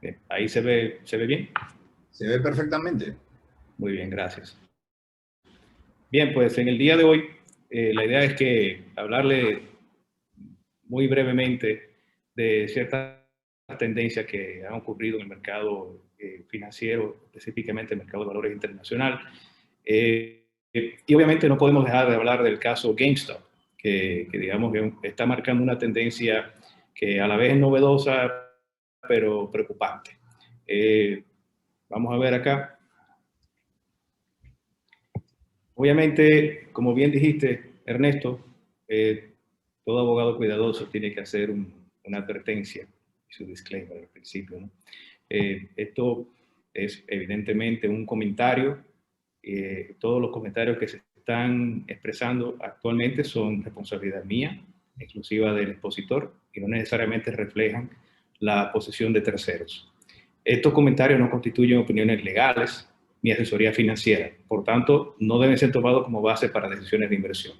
Bien, ahí se ve bien. Se ve perfectamente. Muy bien, gracias. Bien, pues en el día de hoy la idea es que hablarle muy brevemente de ciertas tendencias que han ocurrido en el mercado financiero, específicamente el mercado de valores internacional. Y obviamente no podemos dejar de hablar del caso GameStop, que digamos que está marcando una tendencia que a la vez es novedosa, pero preocupante. Vamos a ver acá. Obviamente, como bien dijiste, Ernesto, todo abogado cuidadoso tiene que hacer una advertencia y su disclaimer al principio, ¿no? Esto es evidentemente un comentario. Todos los comentarios que se están expresando actualmente son responsabilidad mía, exclusiva del expositor, y no necesariamente reflejan la posición de terceros. Estos comentarios no constituyen opiniones legales ni asesoría financiera, por tanto, no deben ser tomados como base para decisiones de inversión.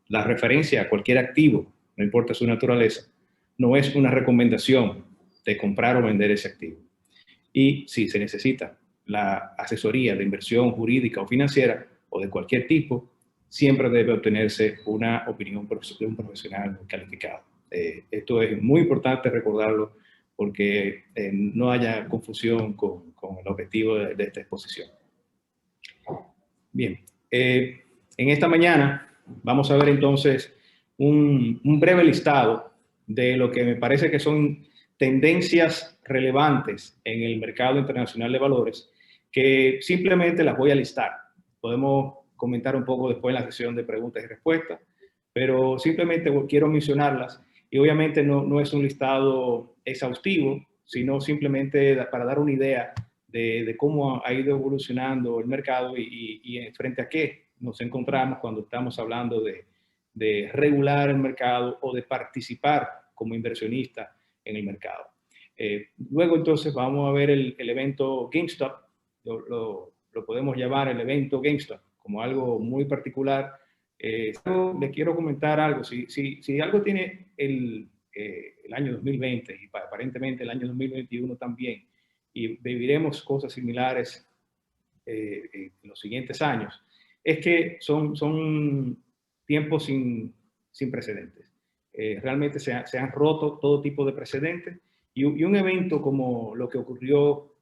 La referencia a cualquier activo, no importa su naturaleza, no es una recomendación de comprar o vender ese activo. Y si se necesita la asesoría de inversión jurídica o financiera o de cualquier tipo, siempre debe obtenerse una opinión de un profesional calificado. Esto es muy importante recordarlo porque no haya confusión con el objetivo de esta exposición. Bien, en esta mañana vamos a ver entonces un breve listado de lo que me parece que son tendencias relevantes en el mercado internacional de valores, que simplemente las voy a listar. Podemos comentar un poco después en la sesión de preguntas y respuestas, pero simplemente quiero mencionarlas y obviamente no es un listado exhaustivo, sino simplemente para dar una idea de cómo ha ido evolucionando el mercado y frente a qué nos encontramos cuando estamos hablando de regular el mercado o de participar como inversionista en el mercado. Luego entonces vamos a ver el evento GameStop, lo podemos llamar el evento GameStop como algo muy particular. Le quiero comentar algo, si algo tiene el año 2020 y aparentemente el año 2021 también, y viviremos cosas similares en los siguientes años, es que son tiempos sin precedentes. Realmente se han roto todo tipo de precedentes y un evento como lo que ocurrió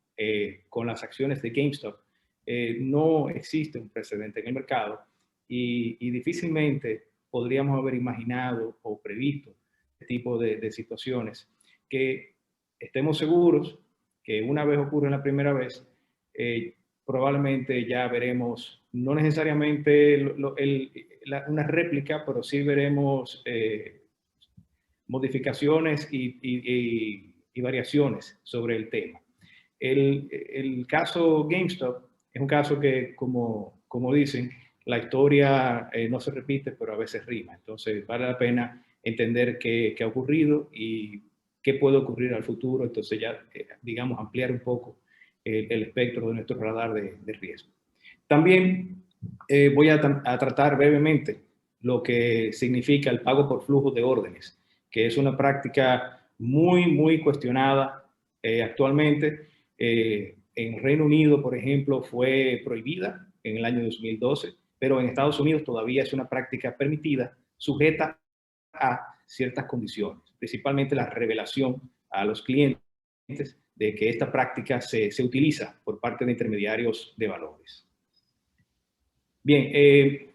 con las acciones de GameStop, no existe un precedente en el mercado y difícilmente podríamos haber imaginado o previsto este tipo de situaciones que estemos seguros que una vez ocurre la primera vez, probablemente ya veremos, no necesariamente una réplica, pero sí veremos modificaciones y variaciones sobre el tema. El caso GameStop es un caso que, como dicen, la historia no se repite, pero a veces rima. Entonces, vale la pena entender qué ha ocurrido y qué puede ocurrir al futuro. Entonces, ya, digamos, ampliar un poco el espectro de nuestro radar de riesgo. También voy a tratar brevemente lo que significa el pago por flujo de órdenes, que es una práctica muy cuestionada actualmente. En Reino Unido, por ejemplo, fue prohibida en el año 2012, pero en Estados Unidos todavía es una práctica permitida, sujeta a ciertas condiciones, principalmente la revelación a los clientes de que esta práctica se utiliza por parte de intermediarios de valores. Bien,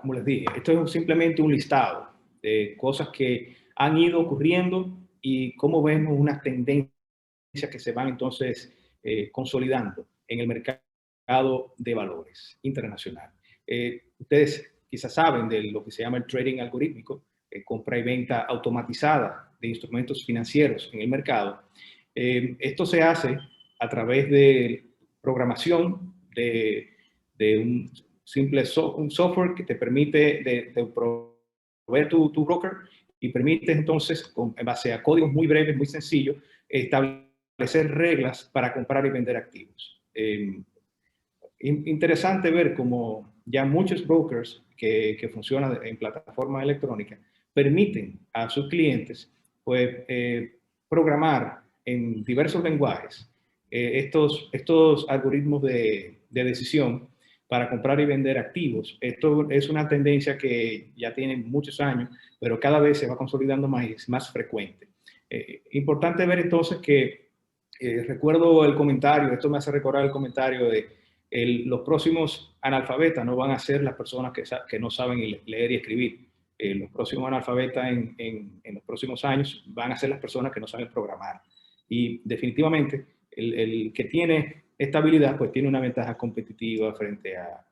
como les dije, esto es simplemente un listado de cosas que han ido ocurriendo y cómo vemos unas tendencias que se van entonces consolidando en el mercado de valores internacional. Ustedes quizás saben de lo que se llama el trading algorítmico, compra y venta automatizada de instrumentos financieros en el mercado. Esto se hace a través de programación de un simple un software que te permite de proveer tu broker y permite entonces, en base a códigos muy breves, muy sencillos, establecer reglas para comprar y vender activos. Interesante ver cómo ya muchos brokers que funcionan en plataformas electrónicas permiten a sus clientes pues, programar en diversos lenguajes estos algoritmos de decisión para comprar y vender activos. Esto es una tendencia que ya tiene muchos años, pero cada vez se va consolidando más y es más frecuente. Importante ver entonces que recuerdo el comentario, esto me hace recordar el comentario de los próximos analfabetas no van a ser las personas que no saben leer y escribir. Los próximos analfabetas en los próximos años van a ser las personas que no saben programar. Y definitivamente el que tiene esta habilidad pues tiene una ventaja competitiva frente a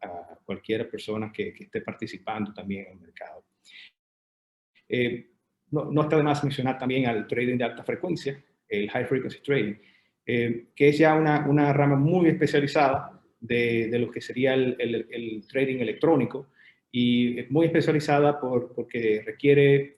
cualquier persona que esté participando también en el mercado. No está de más mencionar también al trading de alta frecuencia, el high frequency trading, que es ya una rama muy especializada de lo que sería el trading electrónico, y es muy especializada porque requiere,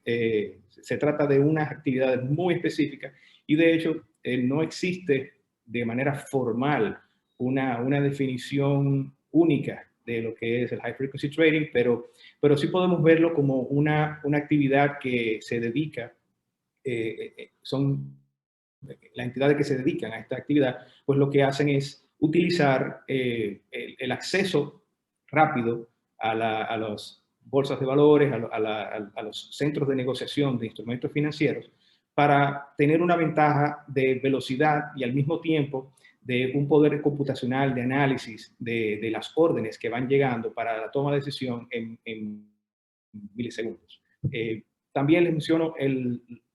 se trata de unas actividades muy específicas, y de hecho no existe de manera formal una definición única de lo que es el high frequency trading, pero sí podemos verlo como una actividad que se dedica, son las entidades que se dedican a esta actividad, pues lo que hacen es utilizar el acceso rápido a las bolsas de valores, a los centros de negociación de instrumentos financieros, para tener una ventaja de velocidad y al mismo tiempo de un poder computacional de análisis de las órdenes que van llegando para la toma de decisión en milisegundos. También les menciono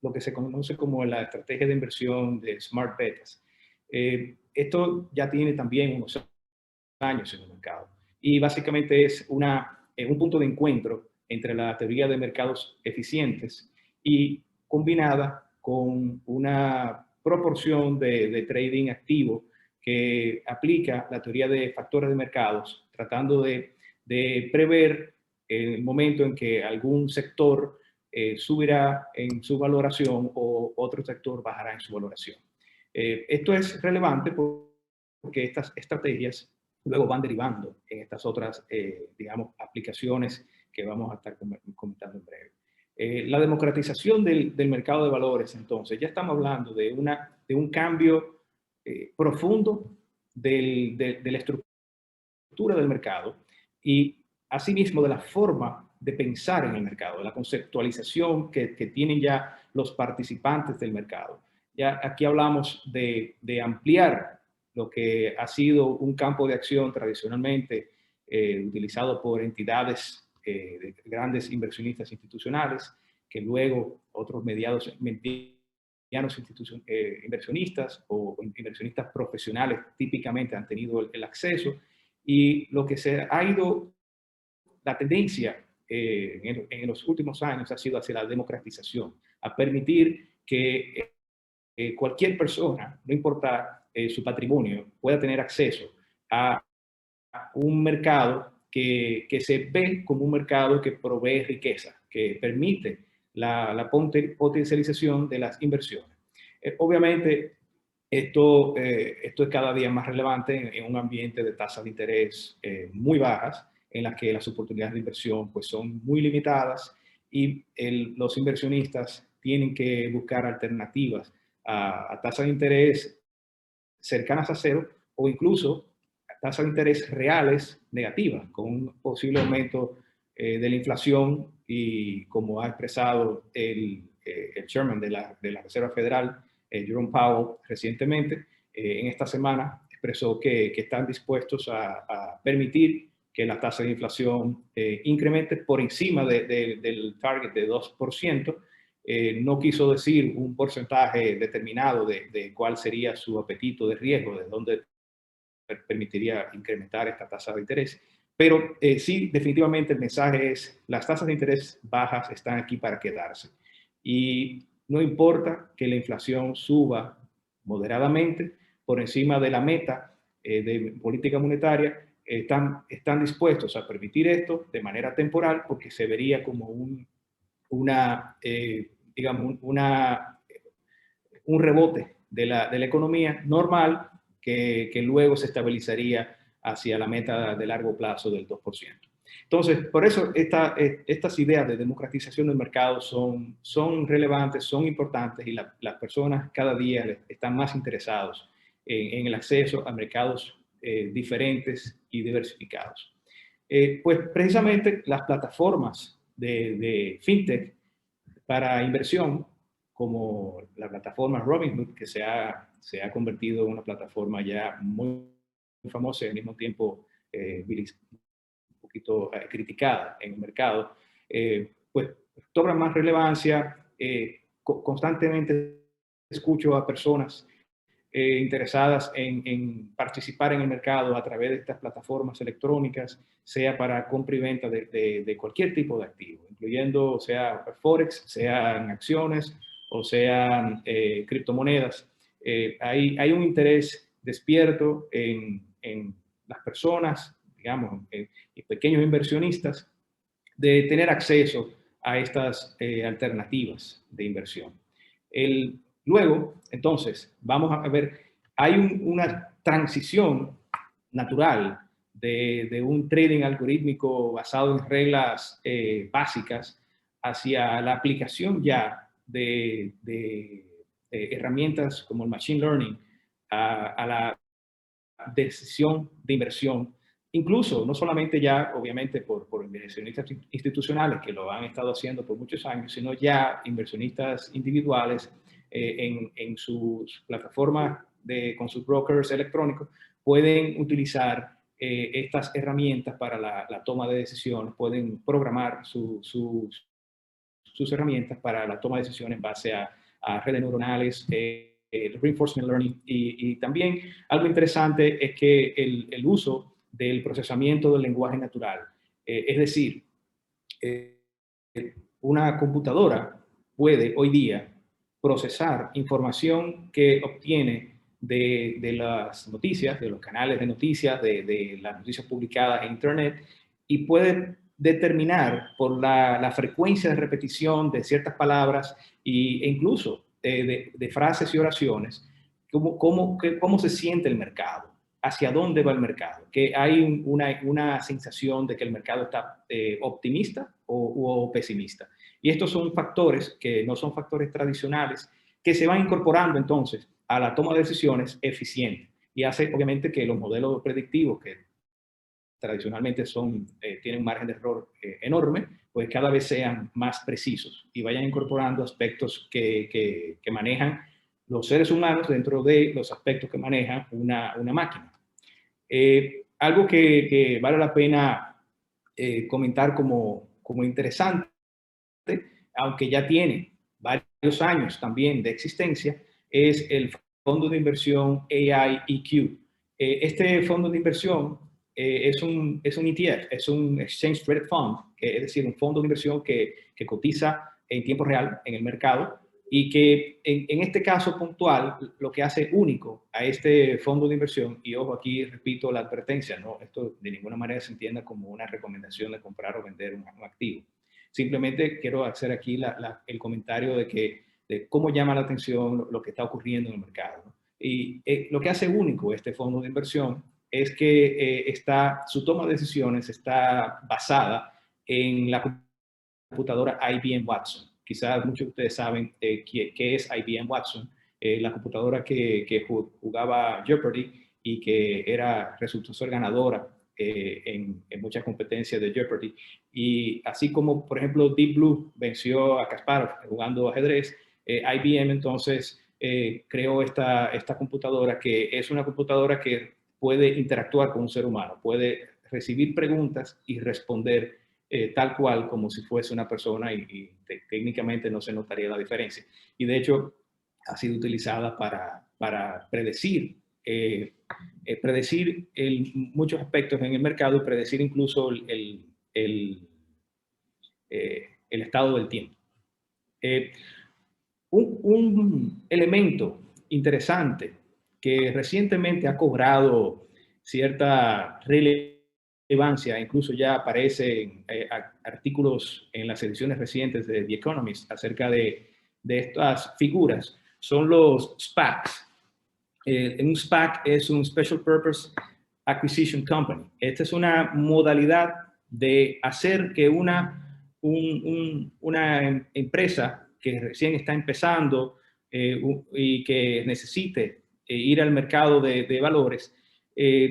lo que se conoce como la estrategia de inversión de Smart Betas. Esto ya tiene también unos años en el mercado y básicamente es un punto de encuentro entre la teoría de mercados eficientes y combinada con una proporción de trading activo que aplica la teoría de factores de mercados, tratando de prever el momento en que algún sector subirá en su valoración o otro sector bajará en su valoración. Esto es relevante porque estas estrategias luego van derivando en estas otras, digamos, aplicaciones que vamos a estar comentando en breve. La democratización del mercado de valores, entonces, ya estamos hablando de un cambio profundo de la estructura del mercado y asimismo de la forma de pensar en el mercado, de la conceptualización que tienen ya los participantes del mercado. Ya aquí hablamos de ampliar lo que ha sido un campo de acción tradicionalmente utilizado por entidades de grandes inversionistas institucionales, que luego otros medianos inversionistas o inversionistas profesionales típicamente han tenido el acceso, y lo que se ha ido, la tendencia en los últimos años ha sido hacia la democratización, a permitir que cualquier persona, no importa su patrimonio, pueda tener acceso a un mercado que se ve como un mercado que provee riqueza, que permite la potencialización de las inversiones. Obviamente, esto es cada día más relevante en un ambiente de tasas de interés muy bajas, en las que las oportunidades de inversión pues, son muy limitadas, y los inversionistas tienen que buscar alternativas a tasas de interés cercanas a cero o incluso a tasas de interés reales negativas, con un posible aumento de la inflación, y como ha expresado el chairman de la Reserva Federal, Jerome Powell, recientemente, en esta semana expresó que están dispuestos a permitir que la tasa de inflación incremente por encima del target de 2%. No quiso decir un porcentaje determinado de cuál sería su apetito de riesgo, de dónde permitiría incrementar esta tasa de interés. Pero sí, definitivamente el mensaje es: las tasas de interés bajas están aquí para quedarse. Y no importa que la inflación suba moderadamente por encima de la meta de política monetaria, están dispuestos a permitir esto de manera temporal, porque se vería como digamos, un rebote de la economía normal que luego se estabilizaría hacia la meta de largo plazo del 2%. Entonces, por eso estas ideas de democratización del mercado son relevantes, son importantes y las personas cada día están más interesados en el acceso a mercados diferentes y diversificados. Pues precisamente las plataformas de fintech para inversión, como la plataforma Robinhood, que se ha convertido en una plataforma ya muy famosa y al mismo tiempo un poquito criticada en el mercado, pues cobran más relevancia. Constantemente escucho a personas interesadas en participar en el mercado a través de estas plataformas electrónicas, sea para compra y venta de cualquier tipo de activo, incluyendo sea Forex, sean acciones o sean criptomonedas. Hay un interés despierto en las personas, digamos, y pequeños inversionistas, de tener acceso a estas alternativas de inversión. Luego, entonces, vamos a ver, hay una transición natural de un trading algorítmico basado en reglas básicas hacia la aplicación ya de herramientas como el Machine Learning a la decisión de inversión, incluso no solamente ya, obviamente, por inversionistas institucionales que lo han estado haciendo por muchos años, sino ya inversionistas individuales en sus plataformas con sus brokers electrónicos pueden utilizar estas herramientas para la toma de decisiones, pueden programar sus herramientas para la toma de decisiones en base a redes neuronales, reinforcement learning, y también algo interesante es que el uso del procesamiento del lenguaje natural, es decir, una computadora puede hoy día procesar información que obtiene de las noticias, de los canales de noticias, de las noticias publicadas en Internet, y puede determinar por la frecuencia de repetición de ciertas palabras e incluso de frases y oraciones, cómo se siente el mercado, hacia dónde va el mercado, que hay una sensación de que el mercado está optimista o pesimista. Y estos son factores que no son factores tradicionales, que se van incorporando entonces a la toma de decisiones eficiente y hace obviamente que los modelos predictivos que tradicionalmente tienen un margen de error enorme, pues cada vez sean más precisos y vayan incorporando aspectos que manejan los seres humanos dentro de los aspectos que maneja una máquina. Algo que vale la pena comentar como interesante, aunque ya tiene varios años también de existencia, es el fondo de inversión AIEQ. Este fondo de inversión es un ETF, es un Exchange Traded Fund, es decir, un fondo de inversión que cotiza en tiempo real en el mercado y que en este caso puntual lo que hace único a este fondo de inversión, y ojo aquí repito la advertencia, no, esto de ninguna manera se entienda como una recomendación de comprar o vender un activo. Simplemente quiero hacer aquí el comentario de cómo llama la atención lo que está ocurriendo en el mercado, ¿no? Y lo que hace único este fondo de inversión es que su toma de decisiones está basada en la computadora IBM Watson. Quizás muchos de ustedes saben qué es IBM Watson, la computadora que jugaba Jeopardy y que resultó ser ganadora en muchas competencias de Jeopardy. Y así como, por ejemplo, Deep Blue venció a Kasparov jugando ajedrez, IBM entonces creó esta computadora que es una computadora que puede interactuar con un ser humano, puede recibir preguntas y responder tal cual como si fuese una persona y técnicamente no se notaría la diferencia. Y de hecho ha sido utilizada para predecir muchos aspectos en el mercado y predecir incluso el estado del tiempo. Un elemento interesante que recientemente ha cobrado cierta relevancia, incluso ya aparece en artículos en las ediciones recientes de The Economist acerca de estas figuras, son los SPACs. Un SPAC es un Special Purpose Acquisition Company. Esta es una modalidad de hacer que una empresa que recién está empezando y que necesite ir al mercado de valores,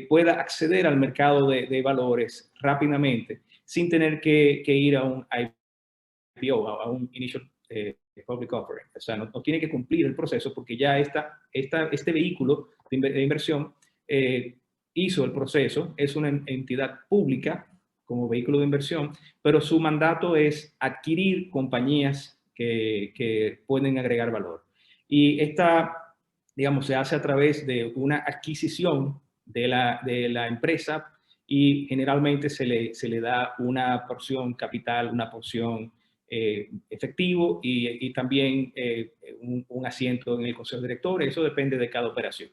pueda acceder al mercado de valores rápidamente sin tener que ir a un IPO, a un Initial Public Offering. O sea, no tiene que cumplir el proceso porque ya este vehículo de inversión hizo el proceso, es una entidad pública como vehículo de inversión, pero su mandato es adquirir compañías que pueden agregar valor. Y esta, digamos, se hace a través de una adquisición de la empresa y generalmente se le da una porción capital, una porción efectivo y también un asiento en el consejo director. Eso depende de cada operación.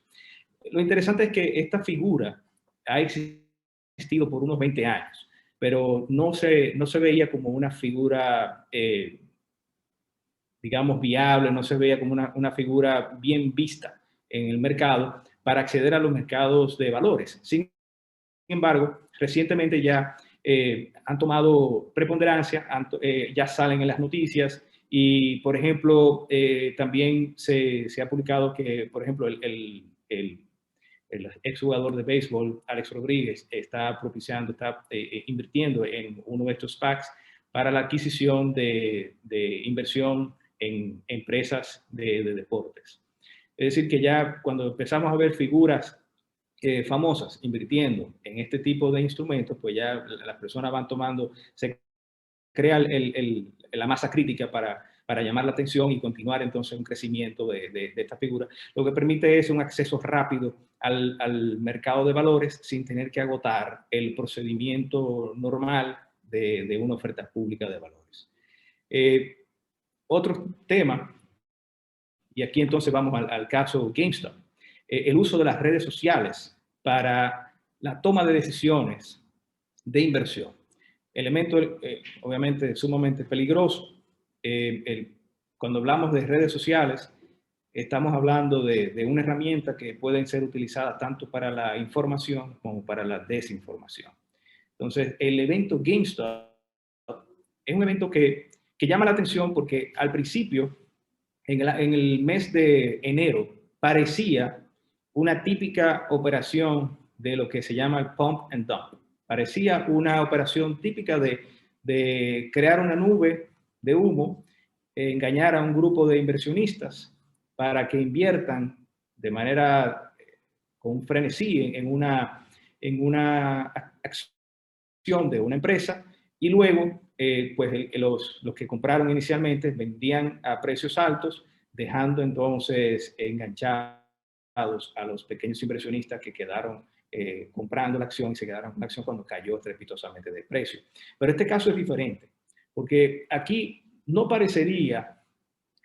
Lo interesante es que esta figura ha existido por unos 20 años, pero no se veía como una figura, digamos, viable, no se veía como una figura bien vista en el mercado para acceder a los mercados de valores. Sin embargo, recientemente ya han tomado preponderancia, ya salen en las noticias y, por ejemplo, también se ha publicado que, por ejemplo, el exjugador de béisbol, Alex Rodríguez, está propiciando, está invirtiendo en uno de estos SPACs para la adquisición de inversión en empresas de deportes. Es decir, que ya cuando empezamos a ver figuras famosas invirtiendo en este tipo de instrumentos, pues ya las personas van tomando, se crea la masa crítica para llamar la atención y continuar entonces un crecimiento de esta figura. Lo que permite es un acceso rápido al mercado de valores sin tener que agotar el procedimiento normal de una oferta pública de valores. Otro tema, y aquí entonces vamos al caso GameStop, el uso de las redes sociales para la toma de decisiones de inversión. Elemento obviamente sumamente peligroso. Cuando hablamos de redes sociales, estamos hablando de una herramienta que pueden ser utilizadas tanto para la información como para la desinformación. Entonces, el evento GameStop es un evento que llama la atención porque al principio, en el mes de enero, parecía una típica operación de lo que se llama el pump and dump. Parecía una operación típica de crear una nube de humo, engañar a un grupo de inversionistas para que inviertan de manera con frenesí en una acción de una empresa y luego pues los que compraron inicialmente vendían a precios altos, dejando entonces enganchados a los pequeños inversionistas que quedaron comprando la acción y se quedaron con la acción cuando cayó estrepitosamente de precio. Pero este caso es diferente, porque aquí no parecería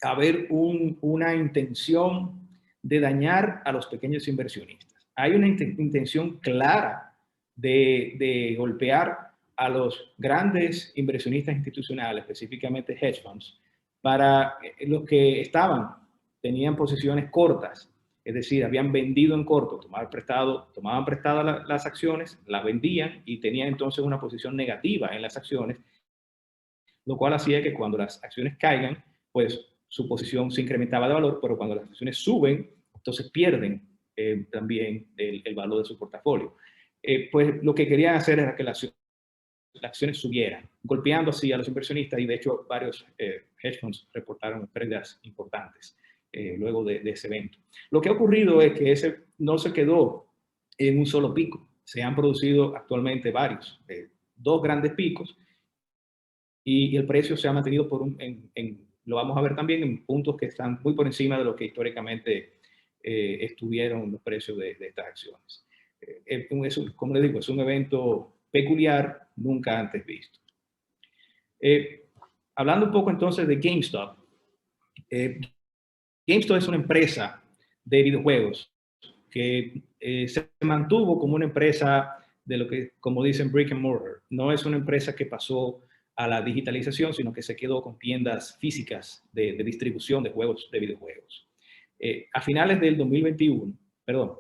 haber una intención de dañar a los pequeños inversionistas. Hay una intención clara de golpear a los grandes inversionistas institucionales, específicamente hedge funds, para los que tenían posiciones cortas, es decir, habían vendido en corto, tomaban prestadas las acciones, las vendían y tenían entonces una posición negativa en las acciones, lo cual hacía que cuando las acciones caigan, pues su posición se incrementaba de valor, pero cuando las acciones suben, entonces pierden también el valor de su portafolio. Pues lo que querían hacer era que las acciones subieran, golpeando así a los inversionistas y de hecho varios hedge funds reportaron pérdidas importantes luego de ese evento. Lo que ha ocurrido es que ese no se quedó en un solo pico, se han producido actualmente varios, dos grandes picos y el precio se ha mantenido lo vamos a ver también en puntos que están muy por encima de lo que históricamente estuvieron los precios de estas acciones. Como le digo, es un evento peculiar, nunca antes visto. Hablando un poco entonces de GameStop. GameStop es una empresa de videojuegos que se mantuvo como una empresa de lo que, como dicen, brick and mortar. No es una empresa que pasó a la digitalización, sino que se quedó con tiendas físicas de distribución de juegos, de videojuegos. A finales del 2021, perdón,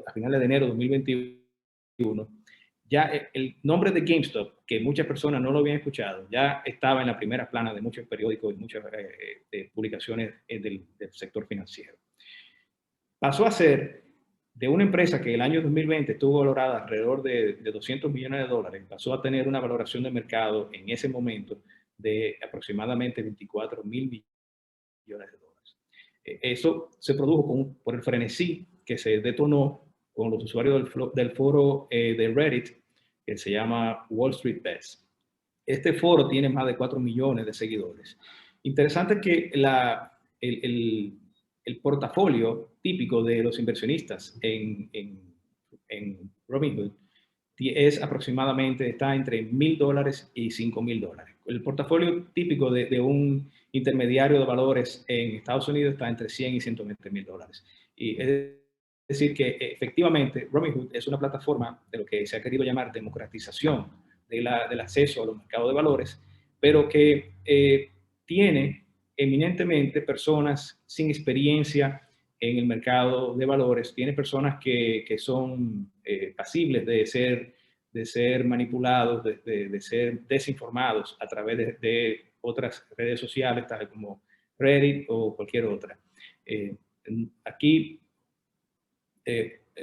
a finales de enero de 2021, ya el nombre de GameStop, que muchas personas no lo habían escuchado, ya estaba en la primera plana de muchos periódicos y muchas publicaciones del sector financiero. Pasó a ser de una empresa que el año 2020 estuvo valorada alrededor de 200 millones de dólares, pasó a tener una valoración de mercado en ese momento de aproximadamente 24 mil millones de dólares. Eso se produjo por el frenesí que se detonó con los usuarios del foro de Reddit, que se llama Wall Street Bets. Este foro tiene más de 4 millones de seguidores. Interesante que el portafolio típico de los inversionistas en Robinhood es aproximadamente, está entre $1,000 y $5,000. El portafolio típico de un intermediario de valores en Estados Unidos está entre 100 y 120 mil dólares. Y es decir que efectivamente Robinhood es una plataforma de lo que se ha querido llamar democratización del acceso a los mercados de valores, pero que tiene eminentemente personas sin experiencia en el mercado de valores, tiene personas que son pasibles de ser manipulados, de ser desinformados a través de otras redes sociales, tal como Reddit o cualquier otra. Aquí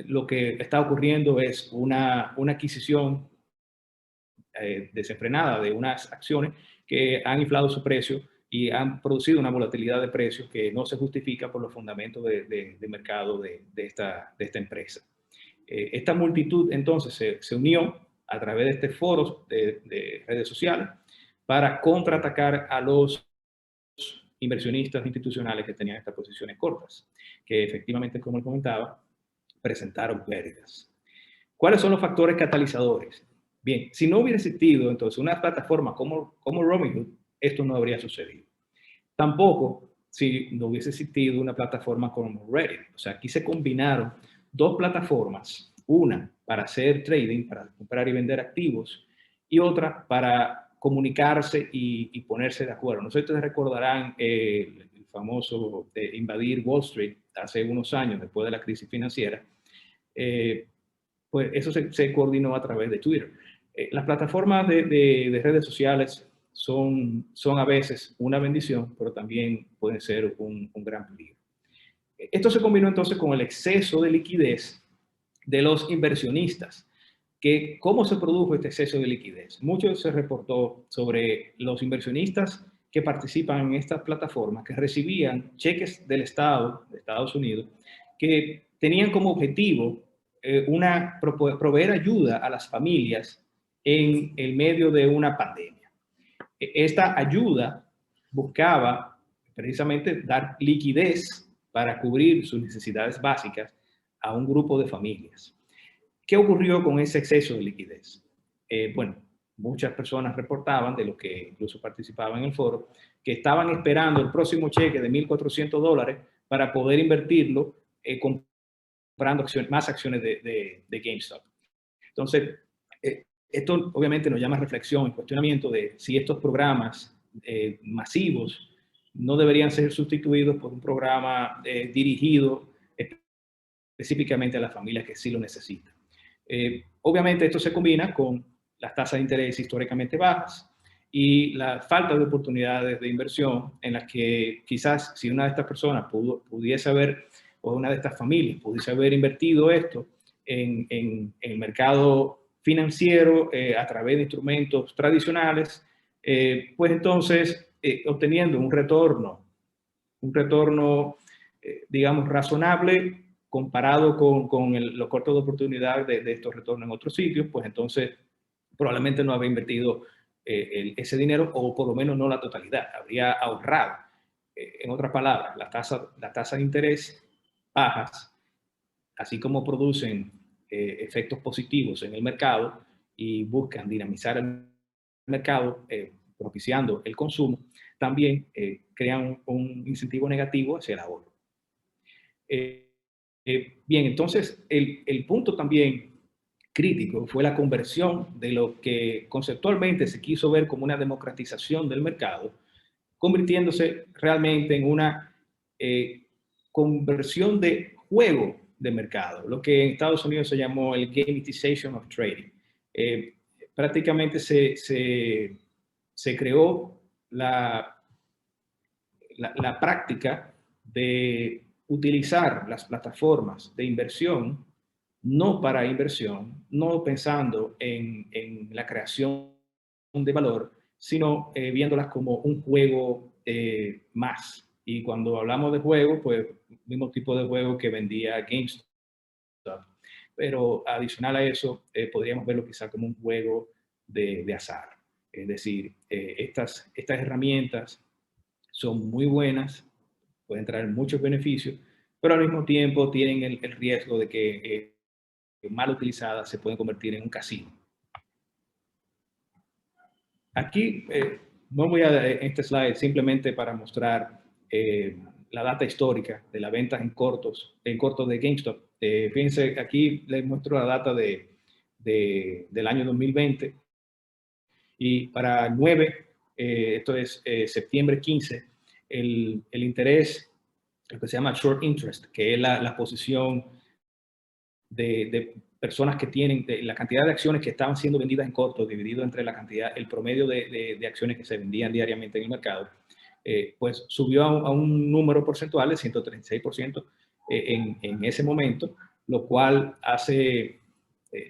lo que está ocurriendo es una adquisición desenfrenada de unas acciones que han inflado su precio y han producido una volatilidad de precios que no se justifica por los fundamentos de mercado de esta empresa. Esta multitud entonces se unió a través de este foro de redes sociales para contraatacar a los inversionistas institucionales que tenían estas posiciones cortas, que efectivamente, como les comentaba, presentaron pérdidas. ¿Cuáles son los factores catalizadores? Bien, si no hubiera existido entonces una plataforma como Robinhood, esto no habría sucedido. Tampoco si no hubiese existido una plataforma como Reddit. O sea, aquí se combinaron dos plataformas, una para hacer trading, para comprar y vender activos, y otra para comunicarse y ponerse de acuerdo. No sé si ustedes recordarán el famoso invadir Wall Street hace unos años, después de la crisis financiera. Pues eso se coordinó a través de Twitter. Las plataformas de redes sociales son a veces una bendición, pero también pueden ser un gran peligro. Esto se combinó entonces con el exceso de liquidez de los inversionistas. ¿Cómo se produjo este exceso de liquidez? Mucho se reportó sobre los inversionistas que participan en estas plataformas, que recibían cheques del Estado, de Estados Unidos, que tenían como objetivo proveer ayuda a las familias en el medio de una pandemia. Esta ayuda buscaba precisamente dar liquidez para cubrir sus necesidades básicas a un grupo de familias. ¿Qué ocurrió con ese exceso de liquidez? Bueno, muchas personas reportaban, de los que incluso participaban en el foro, que estaban esperando el próximo cheque de $1,400 para poder invertirlo comprando más acciones de GameStop. Entonces, esto obviamente nos llama a reflexión y cuestionamiento de si estos programas masivos no deberían ser sustituidos por un programa dirigido específicamente a las familias que sí lo necesitan. Obviamente esto se combina con las tasas de interés históricamente bajas y la falta de oportunidades de inversión en las que quizás si una de estas personas pudiese haber, o una de estas familias pudiese haber invertido esto en el mercado financiero a través de instrumentos tradicionales, pues entonces obteniendo un retorno digamos, razonable comparado con los costos de oportunidad de estos retornos en otros sitios, pues entonces probablemente no habría invertido ese dinero o por lo menos no la totalidad, habría ahorrado. En otras palabras, la tasa de interés bajas, así como producen efectos positivos en el mercado y buscan dinamizar el mercado, propiciando el consumo, también crean un incentivo negativo hacia el ahorro. Bien, entonces el punto también crítico fue la conversión de lo que conceptualmente se quiso ver como una democratización del mercado, convirtiéndose realmente en una conversión de juego de mercado, lo que en Estados Unidos se llamó el gamification of trading. prácticamente se creó la práctica de utilizar las plataformas de inversión no para inversión, no pensando en la creación de valor, sino viéndolas como un juego más. Y cuando hablamos de juego, pues mismo tipo de juego que vendía GameStop. Pero adicional a eso, podríamos verlo quizá como un juego de azar. Es decir, estas herramientas son muy buenas, pueden traer muchos beneficios, pero al mismo tiempo tienen el riesgo de que mal utilizadas se pueden convertir en un casino. Aquí no voy a este slide simplemente para mostrar la data histórica de las ventas en cortos de GameStop. Fíjense, aquí les muestro la data del año 2020 y para 9, esto es septiembre 15, el interés, lo que se llama short interest, que es la posición de personas que tienen, de la cantidad de acciones que estaban siendo vendidas en corto, dividido entre la cantidad, el promedio de acciones que se vendían diariamente en el mercado, pues subió a un número porcentual de 136% en ese momento, lo cual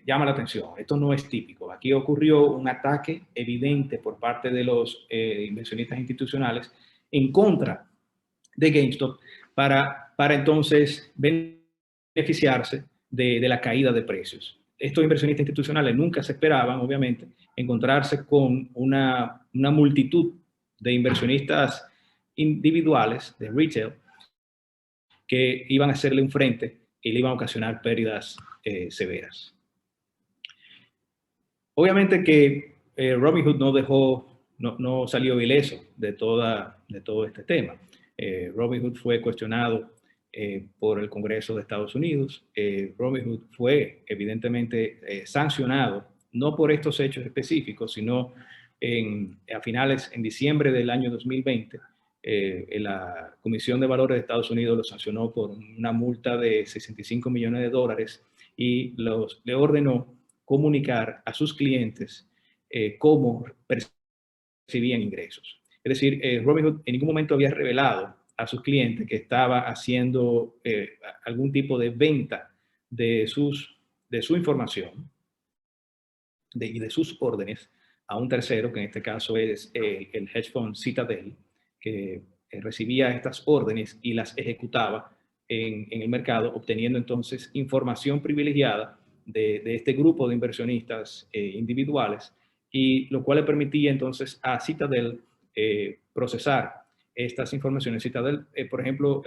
llama la atención. Esto no es típico. Aquí ocurrió un ataque evidente por parte de los inversionistas institucionales en contra de GameStop para entonces beneficiarse de la caída de precios. Estos inversionistas institucionales nunca se esperaban, obviamente, encontrarse con una multitud de inversionistas individuales, de retail, que iban a hacerle un frente y le iban a ocasionar pérdidas severas. Obviamente que Robinhood no salió ileso de todo este tema. Robinhood fue cuestionado por el Congreso de Estados Unidos. Robinhood fue evidentemente sancionado, no por estos hechos específicos, sino en diciembre del año 2020, la Comisión de Valores de Estados Unidos lo sancionó por una multa de $65 millones y le ordenó comunicar a sus clientes cómo percibían ingresos. Es decir, Robinhood en ningún momento había revelado a sus clientes que estaba haciendo algún tipo de venta de su información y de sus órdenes a un tercero, que en este caso es el hedge fund Citadel, que recibía estas órdenes y las ejecutaba en el mercado, obteniendo entonces información privilegiada de este grupo de inversionistas individuales, y lo cual le permitía entonces a Citadel procesar estas informaciones. Citadel, por ejemplo,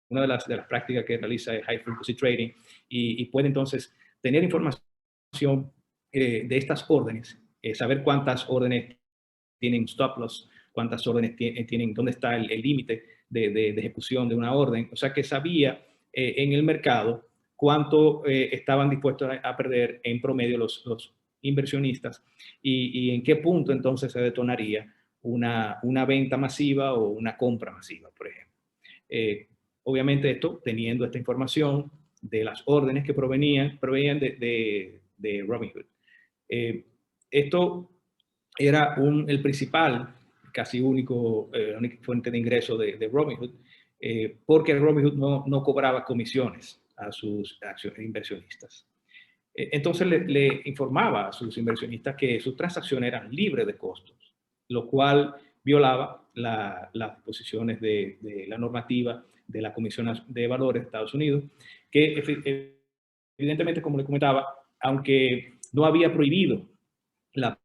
una de las prácticas que realiza es High Frequency Trading, y puede entonces tener información de estas órdenes, saber cuántas órdenes tienen stop loss, cuántas órdenes tienen, dónde está el límite de ejecución de una orden. O sea que sabía en el mercado cuánto estaban dispuestos a perder en promedio los inversionistas y en qué punto entonces se detonaría una venta masiva o una compra masiva, por ejemplo. Obviamente esto teniendo esta información de las órdenes que provenían de Robinhood. Esto era el principal, casi única fuente de ingreso de Robinhood, porque Robinhood no cobraba comisiones a sus inversionistas. Entonces le informaba a sus inversionistas que sus transacciones eran libres de costos, lo cual violaba las disposiciones de la normativa de la Comisión de Valores de Estados Unidos, que evidentemente, como le comentaba, aunque no había prohibido la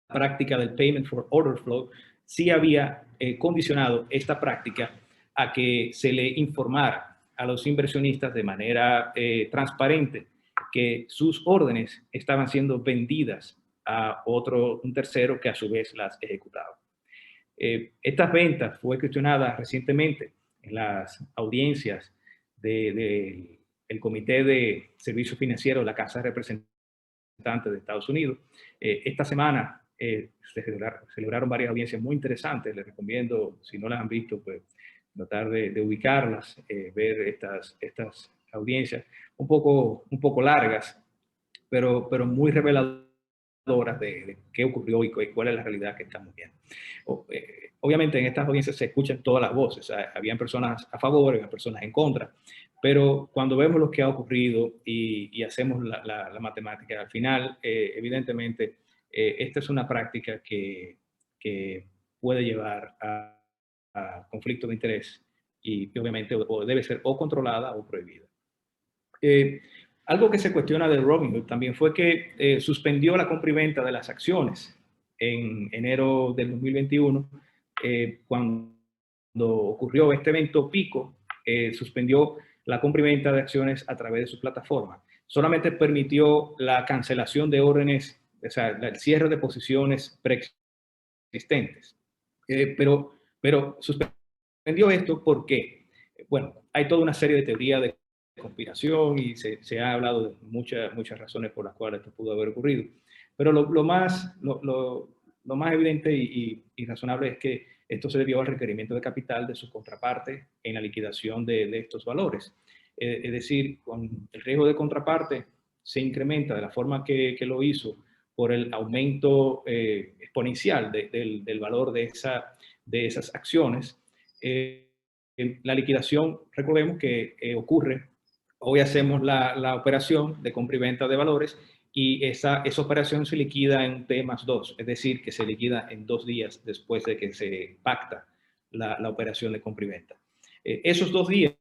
práctica del Payment for Order Flow, sí había condicionado esta práctica a que se le informara a los inversionistas de manera transparente que sus órdenes estaban siendo vendidas a un tercero que a su vez las ejecutaba. Estas ventas fue cuestionada recientemente en las audiencias del Comité de Servicios Financieros de la Casa de Representantes de Estados Unidos. Esta semana se celebraron varias audiencias muy interesantes. Les recomiendo, si no las han visto, pues tratar de ubicarlas, ver estas audiencias un poco largas, pero muy reveladoras de qué ocurrió y cuál es la realidad que estamos viendo. Obviamente en estas audiencias se escuchan todas las voces, habían personas a favor, habían personas en contra, pero cuando vemos lo que ha ocurrido y hacemos la matemática, al final, evidentemente, esta es una práctica que puede llevar a conflicto de interés y obviamente debe ser o controlada o prohibida. Algo que se cuestiona de Robinhood también fue que suspendió la compra y venta de las acciones en enero del 2021, cuando ocurrió este evento pico, suspendió la compra y venta de acciones a través de su plataforma. Solamente permitió la cancelación de órdenes, o sea, el cierre de posiciones preexistentes. Pero suspendió esto porque, bueno, hay toda una serie de teorías de conspiración y se ha hablado de muchas razones por las cuales esto pudo haber ocurrido. Pero lo más evidente y razonable es que esto se debió al requerimiento de capital de su contraparte en la liquidación de estos valores. Es decir, con el riesgo de contraparte se incrementa de la forma que lo hizo por el aumento exponencial del valor de esas acciones. La liquidación, recordemos que ocurre, hoy hacemos la operación de compra y venta de valores y esa operación se liquida en T+2, es decir, que se liquida en 2 días después de que se pacta la operación de compra y venta. Esos 2 días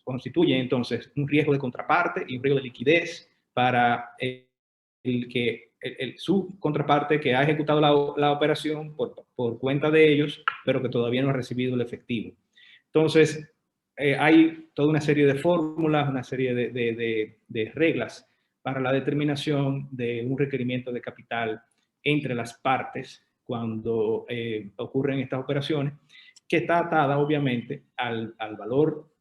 constituyen entonces un riesgo de contraparte y un riesgo de liquidez para su contraparte que ha ejecutado la operación por cuenta de ellos, pero que todavía no ha recibido el efectivo. Entonces, hay toda una serie de fórmulas, una serie de reglas para la determinación de un requerimiento de capital entre las partes cuando ocurren estas operaciones, que está atada obviamente al valor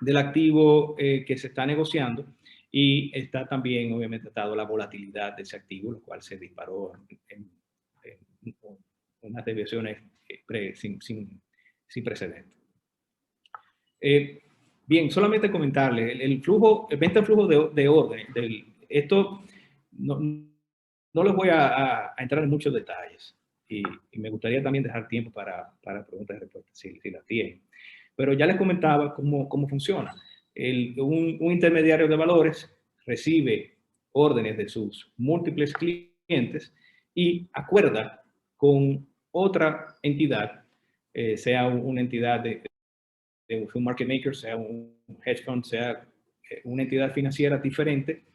del activo que se está negociando y está también obviamente atado a la volatilidad de ese activo, lo cual se disparó en unas desviaciones sin precedentes. Bien, solamente comentarles, el venta en flujo de orden, esto no les voy a entrar en muchos detalles y me gustaría también dejar tiempo para preguntas y respuestas si las tienen. Pero ya les comentaba cómo funciona. Un intermediario de valores recibe órdenes de sus múltiples clientes y acuerda con otra entidad, sea una entidad de un market maker, sea un hedge fund, sea una entidad financiera diferente,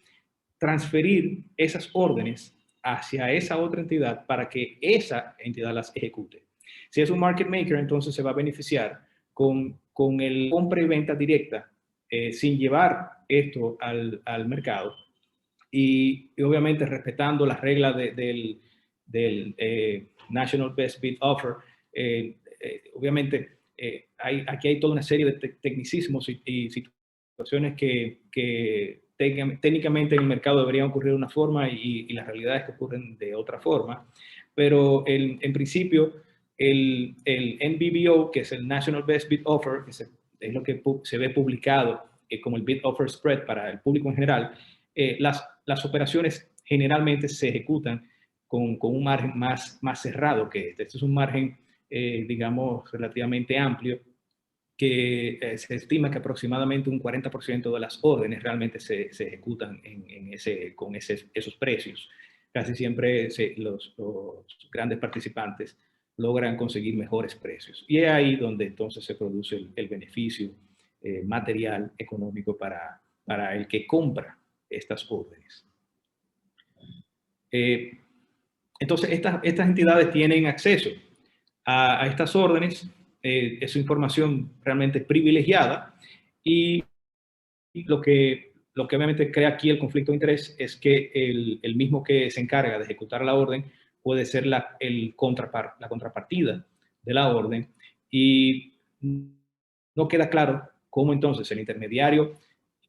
transferir esas órdenes hacia esa otra entidad para que esa entidad las ejecute. Si es un market maker, entonces se va a beneficiar con el compra y venta directa sin llevar esto al mercado y obviamente respetando las reglas del National Best Bid Offer. Obviamente aquí hay toda una serie de tecnicismos y situaciones que técnicamente en el mercado deberían ocurrir de una forma y la realidad es que ocurren de otra forma, pero en principio el NBBO, que es el National Best Bid Offer, que es lo que se ve publicado como el Bid Offer Spread para el público en general, las operaciones generalmente se ejecutan con un margen más cerrado que este. Este es un margen, digamos, relativamente amplio, que se estima que aproximadamente un 40% de las órdenes realmente se ejecutan con esos precios. Casi siempre los grandes participantes logran conseguir mejores precios. Y es ahí donde entonces se produce el beneficio material, económico para el que compra estas órdenes. Entonces, estas entidades tienen acceso a estas órdenes, es información realmente privilegiada y lo que obviamente crea aquí el conflicto de interés es que el mismo que se encarga de ejecutar la orden puede ser la contrapartida de la orden y no queda claro cómo entonces el intermediario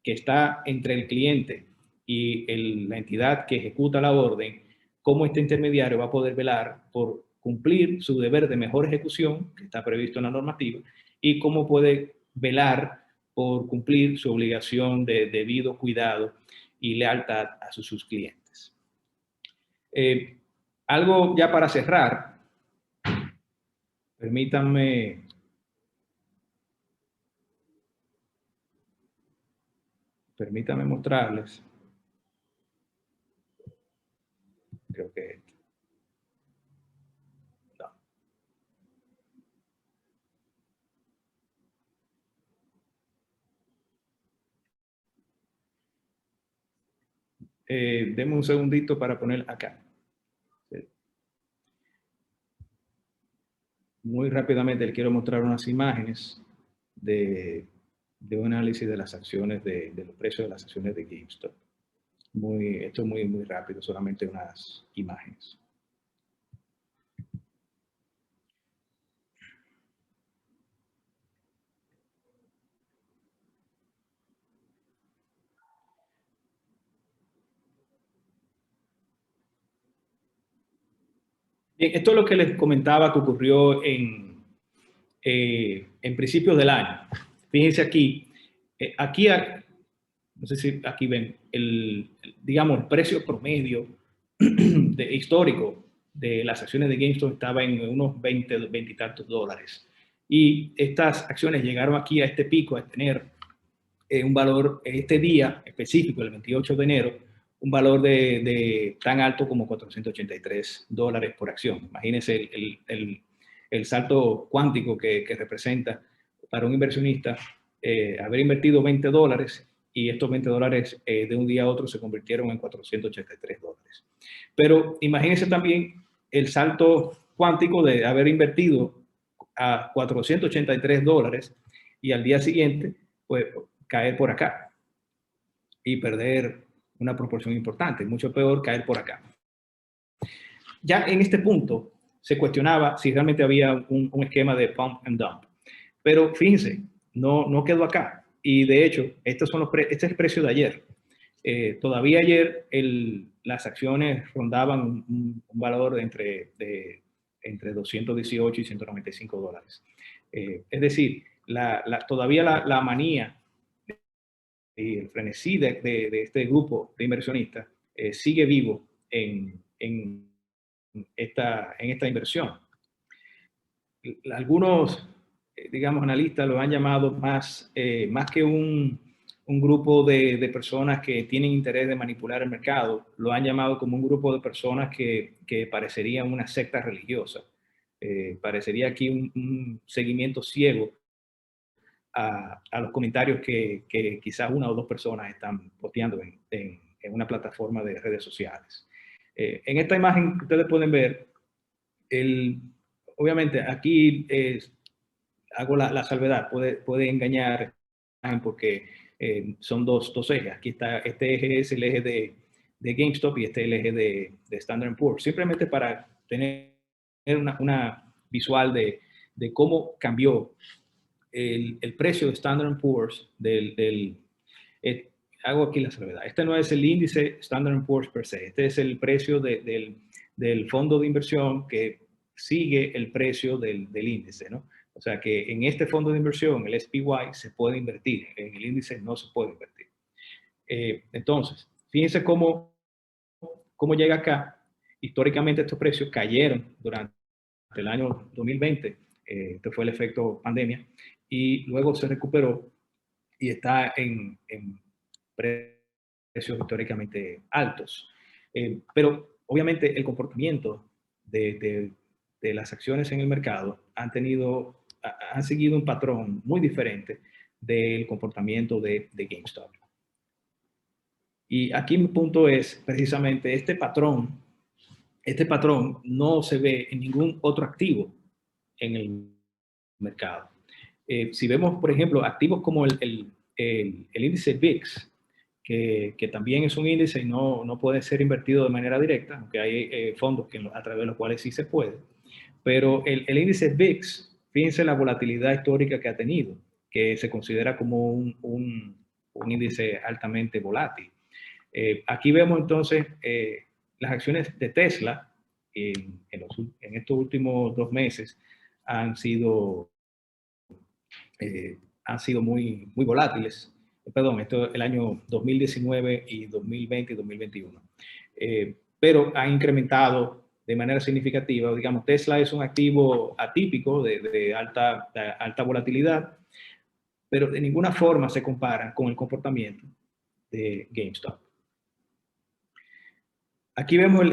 que está entre el cliente y la entidad que ejecuta la orden, cómo este intermediario va a poder velar por cumplir su deber de mejor ejecución, que está previsto en la normativa, y cómo puede velar por cumplir su obligación de debido cuidado y lealtad a sus clientes. Algo ya para cerrar, permítanme mostrarles, creo que no. Deme un segundito para poner acá. Muy rápidamente les quiero mostrar unas imágenes de un análisis de las acciones, de los precios de las acciones de GameStop. Esto es muy rápido, solamente unas imágenes. Bien, esto es lo que les comentaba que ocurrió en principios del año. Fíjense aquí, no sé si aquí ven, digamos, el precio promedio histórico de las acciones de GameStop estaba en unos 20 y tantos dólares. Y estas acciones llegaron aquí a este pico, a tener un valor, este día específico, el 28 de enero, un valor de tan alto como 483 dólares por acción. Imagínense el salto cuántico que representa para un inversionista haber invertido 20 dólares y estos 20 dólares de un día a otro se convirtieron en 483 dólares. Pero imagínense también el salto cuántico de haber invertido a 483 dólares y al día siguiente, pues, caer por acá y perder una proporción importante. Mucho peor caer por acá. Ya en este punto se cuestionaba si realmente había un esquema de pump and dump. Pero fíjense, no quedó acá. Y de hecho, este es el precio de ayer. Todavía ayer las acciones rondaban un valor entre 218 y 195 dólares. Es decir, todavía la manía y el frenesí de este grupo de inversionistas sigue vivo en esta inversión. Algunos, digamos, analistas lo han llamado más que un grupo de personas que tienen interés de manipular el mercado, lo han llamado como un grupo de personas que parecería una secta religiosa. Parecería aquí un seguimiento ciego a los comentarios que quizás una o dos personas están posteando en una plataforma de redes sociales. En esta imagen ustedes pueden ver, obviamente aquí hago la salvedad, puede engañar porque son dos ejes. Aquí está, este eje es el eje de GameStop y este es el eje de Standard & Poor's. Simplemente para tener una visual de cómo cambió el precio de Standard & Poor's hago aquí la salvedad. Este no es el índice Standard & Poor's per se. Este es el precio del fondo de inversión que sigue el precio del índice, ¿no? O sea que en este fondo de inversión, el SPY, se puede invertir. En el índice no se puede invertir. Entonces, fíjense cómo llega acá. Históricamente estos precios cayeron durante el año 2020. Este fue el efecto pandemia. Y luego se recuperó y está en precios históricamente altos. Pero obviamente el comportamiento de las acciones en el mercado han seguido un patrón muy diferente del comportamiento de GameStop. Y aquí mi punto es precisamente este patrón no se ve en ningún otro activo en el mercado. Si vemos, por ejemplo, activos como el índice VIX, que también es un índice y no puede ser invertido de manera directa, aunque hay fondos a través de los cuales sí se puede, pero el índice VIX, fíjense la volatilidad histórica que ha tenido, que se considera como un índice altamente volátil. Aquí vemos entonces las acciones de Tesla en estos últimos 2 meses han sido muy volátiles. perdón, esto es el año 2019 y 2020 y 2021. Pero ha incrementado de manera significativa. Digamos, Tesla es un activo atípico de alta volatilidad, pero de ninguna forma se compara con el comportamiento de GameStop. Aquí vemos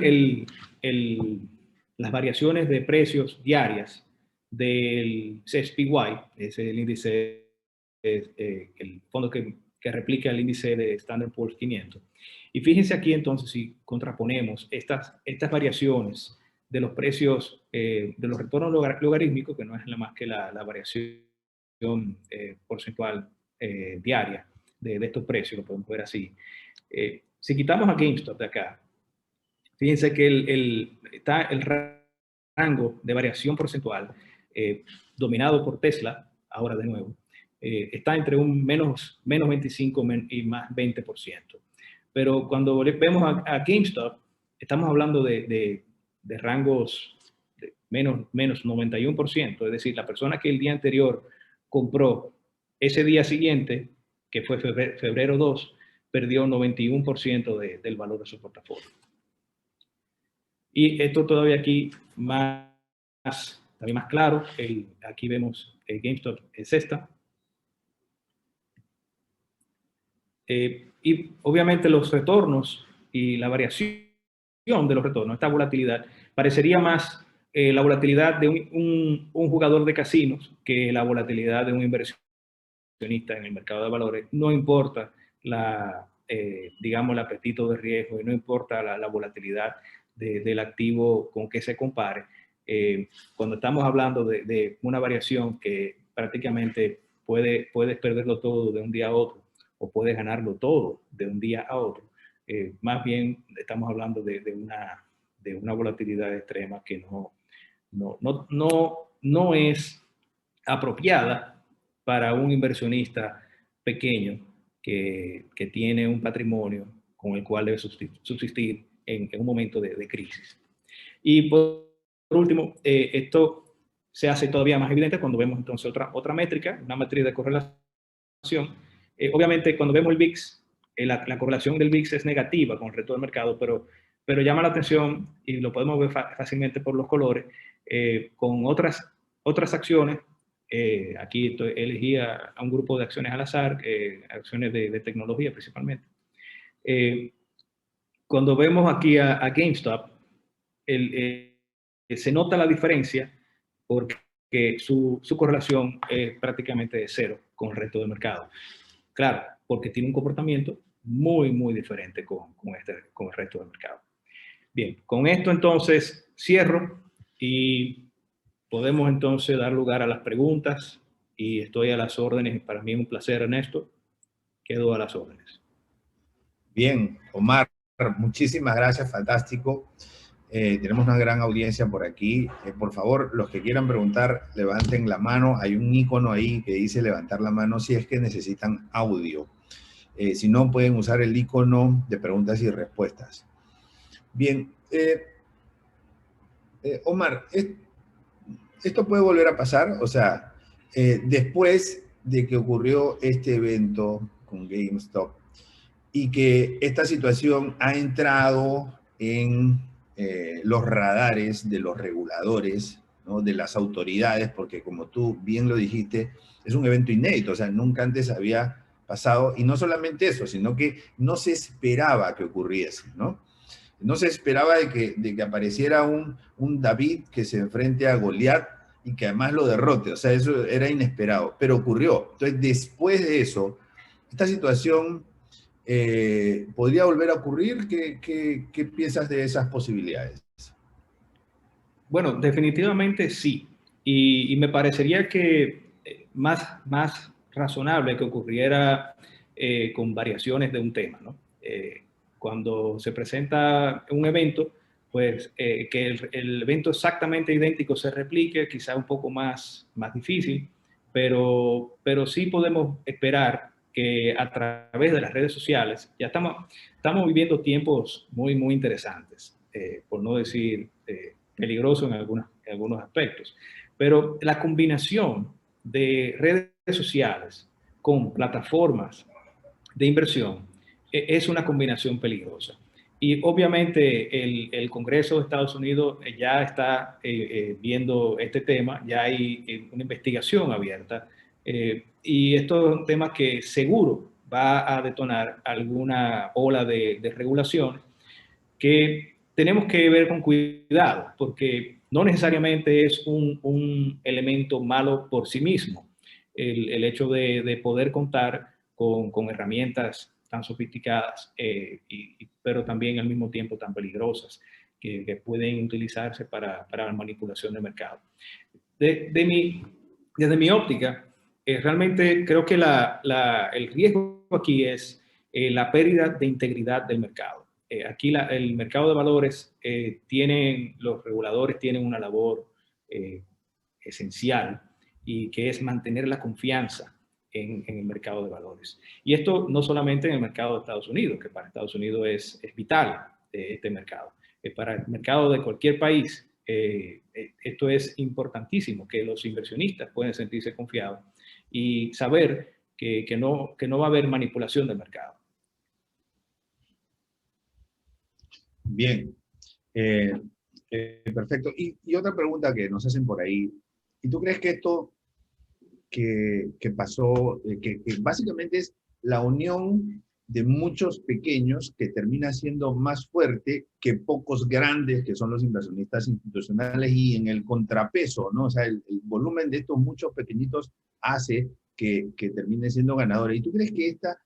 las variaciones de precios diarias del SPY, es el índice, el fondo que replica el índice de Standard Poor's 500. Y fíjense aquí entonces si contraponemos estas variaciones de los precios, de los retornos logarítmicos, que no es nada más que la variación porcentual diaria de estos precios, lo podemos ver así. Si quitamos a GameStop de acá, fíjense que está el rango de variación porcentual dominado por Tesla, ahora de nuevo, está entre un menos 25 y más 20%. Pero cuando vemos a GameStop, estamos hablando de rangos de menos 91%, es decir, la persona que el día anterior compró ese día siguiente, que fue febrero 2, perdió 91% del valor de su portafolio. Y esto todavía aquí también más claro, aquí vemos el GameStop es esta. Y obviamente los retornos y la variación de los retornos, esta volatilidad, parecería más la volatilidad de un jugador de casinos que la volatilidad de un inversionista en el mercado de valores. No importa digamos, el apetito de riesgo y no importa la volatilidad del activo con que se compare. Cuando estamos hablando de una variación que prácticamente puedes perderlo todo de un día a otro o puedes ganarlo todo de un día a otro, más bien estamos hablando de una volatilidad extrema que no es apropiada para un inversionista pequeño que tiene un patrimonio con el cual debe subsistir en un momento de crisis. Y por último, esto se hace todavía más evidente cuando vemos entonces otra métrica, una matriz de correlación. Obviamente, cuando vemos el VIX, la correlación del VIX es negativa con el resto del mercado, pero llama la atención, y lo podemos ver fácilmente por los colores, con otras acciones. Aquí elegí a un grupo de acciones al azar, acciones de tecnología principalmente. Cuando vemos aquí a GameStop, se nota la diferencia porque su correlación es prácticamente de cero con el resto del mercado. Claro, porque tiene un comportamiento muy, muy diferente con el resto del mercado. Bien, con esto entonces cierro y podemos entonces dar lugar a las preguntas y estoy a las órdenes. Para mí es un placer, Ernesto. Quedo a las órdenes. Bien, Omar, muchísimas gracias, fantástico. Tenemos una gran audiencia por aquí. Por favor, los que quieran preguntar, levanten la mano. Hay un icono ahí que dice levantar la mano si es que necesitan audio. Si no, pueden usar el icono de preguntas y respuestas. Bien, Omar, ¿esto puede volver a pasar? O sea, después de que ocurrió este evento con GameStop y que esta situación ha entrado en los radares de los reguladores, ¿no? De las autoridades, porque como tú bien lo dijiste, es un evento inédito, o sea, nunca antes había pasado, y no solamente eso, sino que no se esperaba que ocurriese, ¿no? No se esperaba de que apareciera un David que se enfrente a Goliat y que además lo derrote, o sea, eso era inesperado, pero ocurrió. Entonces, después de eso, esta situación ¿podría volver a ocurrir? ¿Qué piensas de esas posibilidades? Bueno, definitivamente sí. Y me parecería que más razonable que ocurriera con variaciones de un tema, ¿no? Cuando se presenta un evento, pues que el evento exactamente idéntico se replique, quizá un poco más difícil, pero sí podemos esperar que a través de las redes sociales, ya estamos viviendo tiempos muy, muy interesantes, por no decir peligrosos en algunos aspectos. Pero la combinación de redes sociales con plataformas de inversión, es una combinación peligrosa. Y obviamente el Congreso de Estados Unidos ya está viendo este tema, ya hay una investigación abierta, y esto es un tema que seguro va a detonar alguna ola de regulación que tenemos que ver con cuidado, porque no necesariamente es un elemento malo por sí mismo, el hecho de poder contar con herramientas tan sofisticadas, pero también al mismo tiempo tan peligrosas, que pueden utilizarse para la manipulación del mercado. Desde mi óptica, realmente creo que el riesgo aquí es la pérdida de integridad del mercado. Aquí el mercado de valores los reguladores tienen una labor eh, esencial, y que es mantener la confianza en el mercado de valores. Y esto no solamente en el mercado de Estados Unidos, que para Estados Unidos es vital este mercado. Para el mercado de cualquier país, esto es importantísimo, que los inversionistas pueden sentirse confiados y saber que no va a haber manipulación del mercado. Bien, perfecto. Y otra pregunta que nos hacen por ahí. ¿Y tú crees que esto que pasó, que básicamente es la unión de muchos pequeños que termina siendo más fuerte que pocos grandes, que son los inversionistas institucionales, y en el contrapeso, ¿no? O sea, el volumen de estos muchos pequeñitos hace que termine siendo ganadores? ¿Y tú crees que esta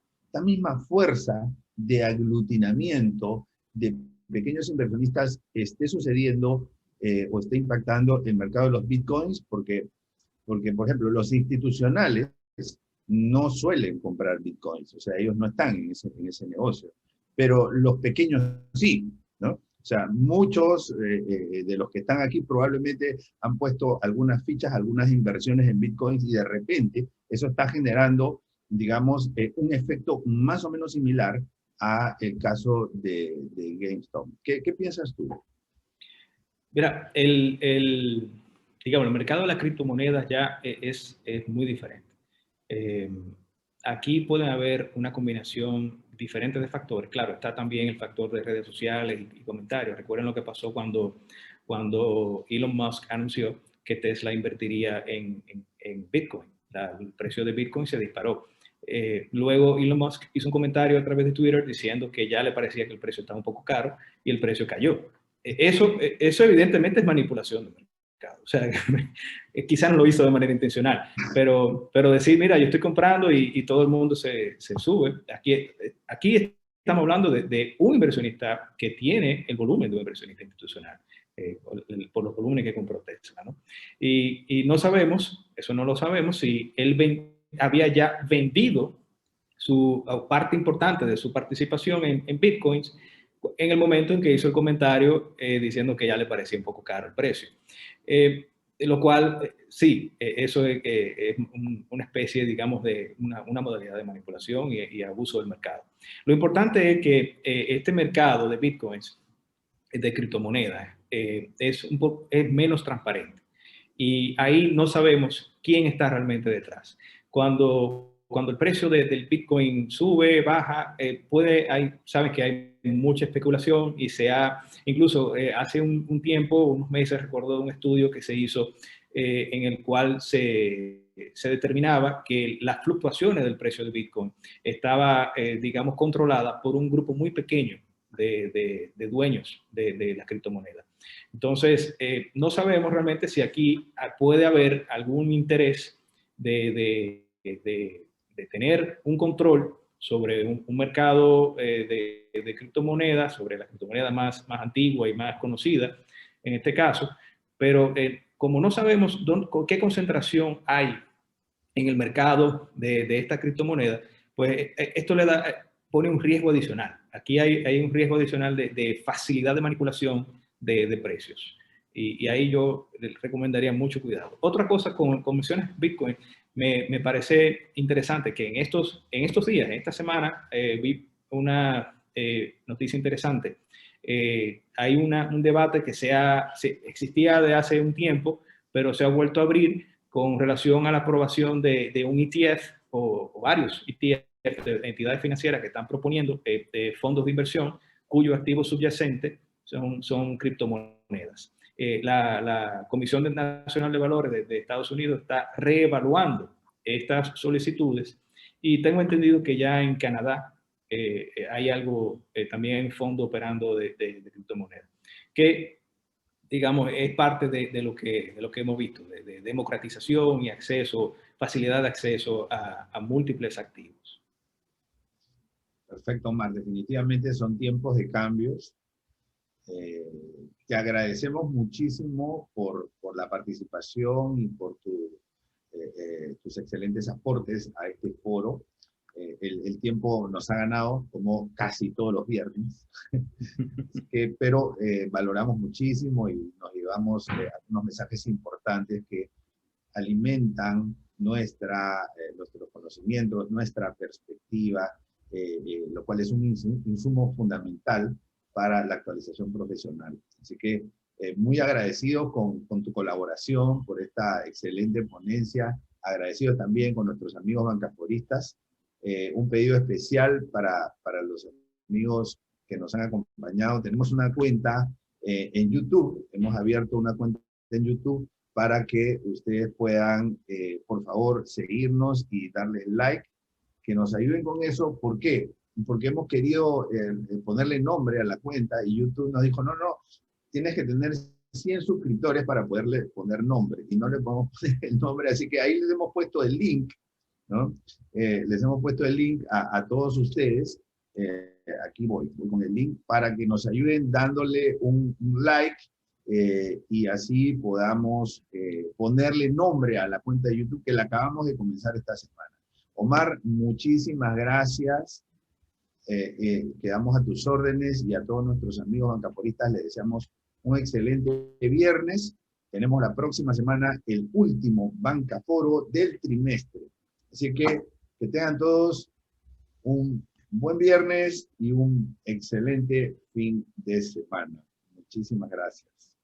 misma fuerza de aglutinamiento de pequeños inversionistas esté sucediendo o esté impactando el mercado de los bitcoins? Porque, por ejemplo, los institucionales no suelen comprar bitcoins, o sea, ellos no están en ese negocio, pero los pequeños sí, ¿no? O sea, muchos de los que están aquí probablemente han puesto algunas fichas, algunas inversiones en bitcoins, y de repente eso está generando, digamos, un efecto más o menos similar a el caso de GameStop. ¿Qué piensas tú? Mira, digamos, el mercado de las criptomonedas ya es muy diferente. Eh, Aquí pueden haber una combinación diferente de factores. Claro, está también el factor de redes sociales y comentarios. Recuerden lo que pasó cuando Elon Musk anunció que Tesla invertiría en Bitcoin. El precio de Bitcoin se disparó. Luego Elon Musk hizo un comentario a través de Twitter diciendo que ya le parecía que el precio estaba un poco caro, y el precio cayó. Eso evidentemente es manipulación del mercado. O sea, quizás no lo hizo de manera intencional, pero decir, mira, yo estoy comprando y todo el mundo se sube. Aquí estamos hablando de un inversionista que tiene el volumen de un inversionista institucional, por los volúmenes que compró Tesla, ¿no? Y no sabemos, eso no lo sabemos, si él había ya vendido su parte importante de su participación en Bitcoins en el momento en que hizo el comentario diciendo que ya le parecía un poco caro el precio. Lo cual, sí, eso es una especie, digamos, de una modalidad de manipulación y abuso del mercado. Lo importante es que este mercado de bitcoins, de criptomonedas, es menos transparente. Y ahí no sabemos quién está realmente detrás. Cuando el precio del Bitcoin sube, baja, sabes que hay mucha especulación, y incluso hace un tiempo, unos meses, recuerdo un estudio que se hizo en el cual se determinaba que las fluctuaciones del precio de Bitcoin estaba, digamos, controlada por un grupo muy pequeño de dueños de las criptomonedas. Entonces, no sabemos realmente si aquí puede haber algún interés de tener un control sobre un mercado de criptomonedas, sobre la criptomoneda más antigua y más conocida en este caso, pero como no sabemos qué concentración hay en el mercado de esta criptomoneda, pues esto pone un riesgo adicional. Aquí hay un riesgo adicional de facilidad de manipulación de precios. Y ahí yo recomendaría mucho cuidado. Otra cosa con menciones Bitcoin, me parece interesante que en estos días, en esta semana, vi una noticia interesante. Hay un debate que existía de hace un tiempo, pero se ha vuelto a abrir con relación a la aprobación de un ETF o varios ETF entidades financieras que están proponiendo fondos de inversión cuyo activo subyacente son criptomonedas. La Comisión Nacional de Valores de Estados Unidos está reevaluando estas solicitudes y tengo entendido que ya en Canadá hay algo, también fondo operando de criptomonedas, que digamos es parte de lo que hemos visto, de democratización y acceso, facilidad de acceso a múltiples activos. Perfecto, Omar. Definitivamente son tiempos de cambios. Te agradecemos muchísimo por la participación y por tus excelentes aportes a este foro. El tiempo nos ha ganado, como casi todos los viernes, pero valoramos muchísimo y nos llevamos unos mensajes importantes que alimentan nuestros conocimientos, nuestra perspectiva, lo cual es un insumo fundamental para la actualización profesional. Así que muy agradecido con tu colaboración por esta excelente ponencia, agradecido también con nuestros amigos bancaforistas. Un pedido especial para los amigos que nos han acompañado. Tenemos una cuenta en YouTube, hemos abierto una cuenta en YouTube para que ustedes puedan, por favor, seguirnos y darle like, que nos ayuden con eso. ¿Por qué? Porque hemos querido ponerle nombre a la cuenta y YouTube nos dijo, no, tienes que tener 100 suscriptores para poderle poner nombre, y no le podemos poner el nombre, así que ahí les hemos puesto el link, ¿no? Les hemos puesto el link a todos ustedes. Aquí voy con el link para que nos ayuden dándole un like y así podamos ponerle nombre a la cuenta de YouTube que la acabamos de comenzar esta semana. Omar, muchísimas gracias. Quedamos a tus órdenes, y a todos nuestros amigos bancaforistas les deseamos un excelente viernes. Tenemos la próxima semana el último Bancaforo del trimestre. Así que tengan todos un buen viernes y un excelente fin de semana. Muchísimas gracias.